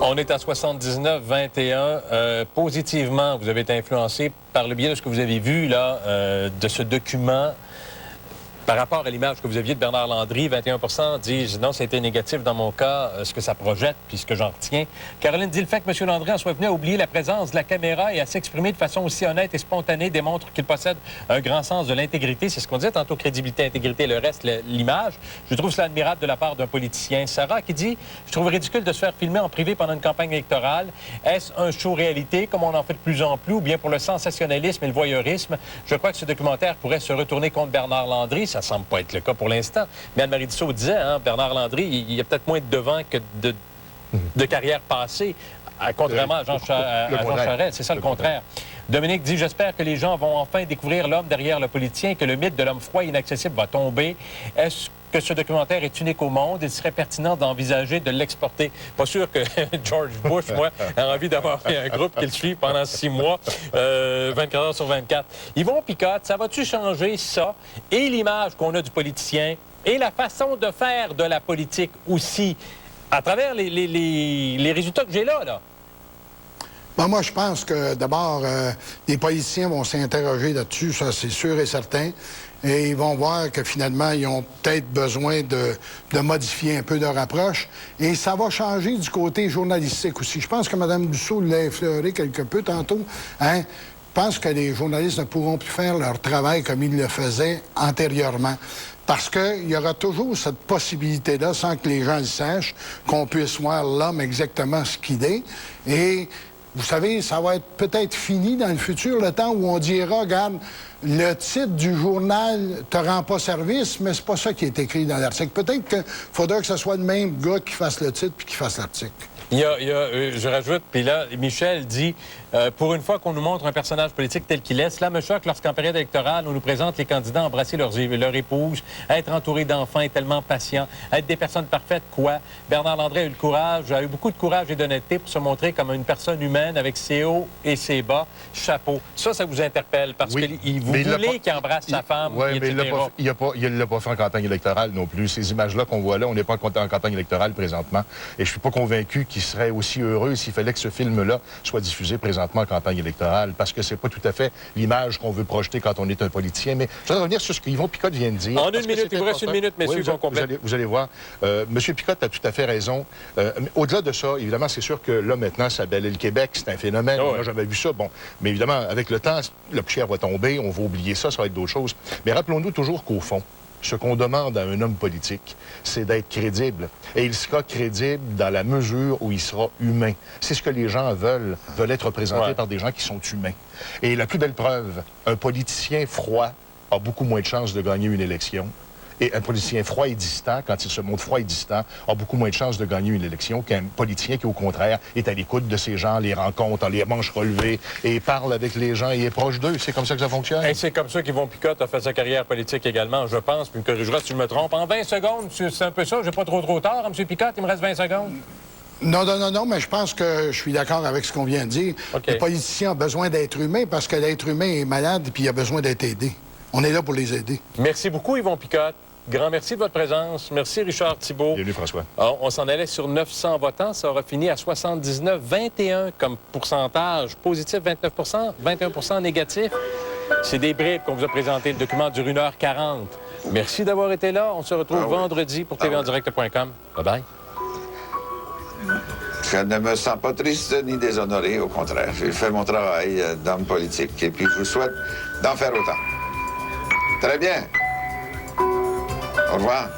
On est à 79-21. Positivement, vous avez été influencé par le biais de ce que vous avez vu là, de ce document. Par rapport à l'image que vous aviez de Bernard Landry, 21% disent non, ça a été négatif dans mon cas, ce que ça projette, puis ce que j'en retiens. Caroline dit le fait que M. Landry en soit venu à oublier la présence de la caméra et à s'exprimer de façon aussi honnête et spontanée démontre qu'il possède un grand sens de l'intégrité. C'est ce qu'on disait tantôt, crédibilité, intégrité, le reste, l'image. Je trouve cela admirable de la part d'un politicien. Sarah qui dit je trouve ridicule de se faire filmer en privé pendant une campagne électorale. Est-ce un show réalité, comme on en fait de plus en plus, ou bien pour le sensationnalisme et le voyeurisme? Je crois que ce documentaire pourrait se retourner contre Bernard Landry. Ça semble pas être le cas pour l'instant. Mais Anne-Marie Dussault disait, hein, Bernard Landry, il y a peut-être moins de devant que de carrière passée, contrairement à Jean Charest. C'est ça le contraire. Dominique dit, j'espère que les gens vont enfin découvrir l'homme derrière le politicien et que le mythe de l'homme froid et inaccessible va tomber. Est-ce que ce documentaire est unique au monde? Il serait pertinent d'envisager de l'exporter. Pas sûr que George Bush, moi, a envie d'avoir fait un groupe qui le suit pendant 6 mois, 24 heures sur 24. Yvon Picotte, ça va-tu changer ça? Et l'image qu'on a du politicien et la façon de faire de la politique aussi, à travers les résultats que j'ai là? Ben, moi, je pense que, d'abord, les politiciens vont s'interroger là-dessus, ça, c'est sûr et certain. Et ils vont voir que, finalement, ils ont peut-être besoin de modifier un peu leur approche. Et ça va changer du côté journalistique aussi. Je pense que Mme Dussault l'a effleuré quelque peu tantôt. Hein? Je pense que les journalistes ne pourront plus faire leur travail comme ils le faisaient antérieurement. Parce qu'il y aura toujours cette possibilité-là, sans que les gens le sachent, qu'on puisse voir l'homme exactement ce qu'il est. Et vous savez, ça va être peut-être fini dans le futur, le temps où on dira, regarde, le titre du journal te rend pas service, mais c'est pas ça qui est écrit dans l'article. Peut-être qu'il faudra que ce soit le même gars qui fasse le titre puis qui fasse l'article. Je rajoute, puis là, Michel dit, pour une fois qu'on nous montre un personnage politique tel qu'il est, cela me choque lorsqu'en période électorale, on nous présente les candidats embrasser leur épouse, être entourés d'enfants et tellement patients, être des personnes parfaites, quoi. Bernard Landry a eu le courage, a eu beaucoup de courage et d'honnêteté pour se montrer comme une personne humaine avec ses hauts et ses bas. Chapeau. Ça vous interpelle, parce que vous voulez qu'il embrasse sa femme, oui, mais il ne l'a pas fait en campagne électorale non plus. Ces images-là qu'on voit là, on n'est pas en campagne électorale présentement. Et je suis pas convaincu qu'il serait aussi heureux s'il fallait que ce film-là soit diffusé présentement en campagne électorale, parce que c'est pas tout à fait l'image qu'on veut projeter quand on est un politicien. Mais je voudrais revenir sur ce qu'Yvon Picotte vient de dire. En une minute, il vous reste une minute, messieurs, qu'on complète. Vous allez voir. Monsieur Picotte a tout à fait raison. Au-delà de ça, évidemment, c'est sûr que là, maintenant, ça balaie le Québec, c'est un phénomène. Moi, j'avais vu ça. Bon, mais évidemment, avec le temps, la poussière va tomber, on va oublier ça, ça va être d'autres choses. Mais rappelons-nous toujours qu'au fond, ce qu'on demande à un homme politique, c'est d'être crédible. Et il sera crédible dans la mesure où il sera humain. C'est ce que les gens veulent être représentés par des gens qui sont humains. Et la plus belle preuve, un politicien froid a beaucoup moins de chances de gagner une élection. Et un politicien froid et distant, quand il se montre froid et distant, a beaucoup moins de chances de gagner une élection qu'un politicien qui, au contraire, est à l'écoute de ces gens, les rencontre, a les manches relevées et parle avec les gens et est proche d'eux. C'est comme ça que ça fonctionne. Et c'est comme ça qu'Yvon Picotte a fait sa carrière politique également, je pense, puis me corrigera si je me trompe. En 20 secondes, c'est un peu ça, j'ai pas trop tard, M. Picotte, il me reste 20 secondes. Non, mais je pense que je suis d'accord avec ce qu'on vient de dire. Okay. Le politicien a besoin d'être humain parce que l'être humain est malade puis il a besoin d'être aidé. On est là pour les aider. Merci beaucoup, Yvon Picotte. Grand merci de votre présence. Merci, Richard Thibault. Bienvenue, François. Alors, on s'en allait sur 900 votants. Ça aura fini à 79-21 comme pourcentage. Positif, 29 21 négatif. C'est des bribes qu'on vous a présenté. Le document dure 1h40. Merci d'avoir été là. On se retrouve vendredi pour tvendirect.com. Bye-bye. Je ne me sens pas triste ni déshonoré. Au contraire, j'ai fait mon travail d'homme politique. Et puis, je vous souhaite d'en faire autant. Très bien. Au revoir.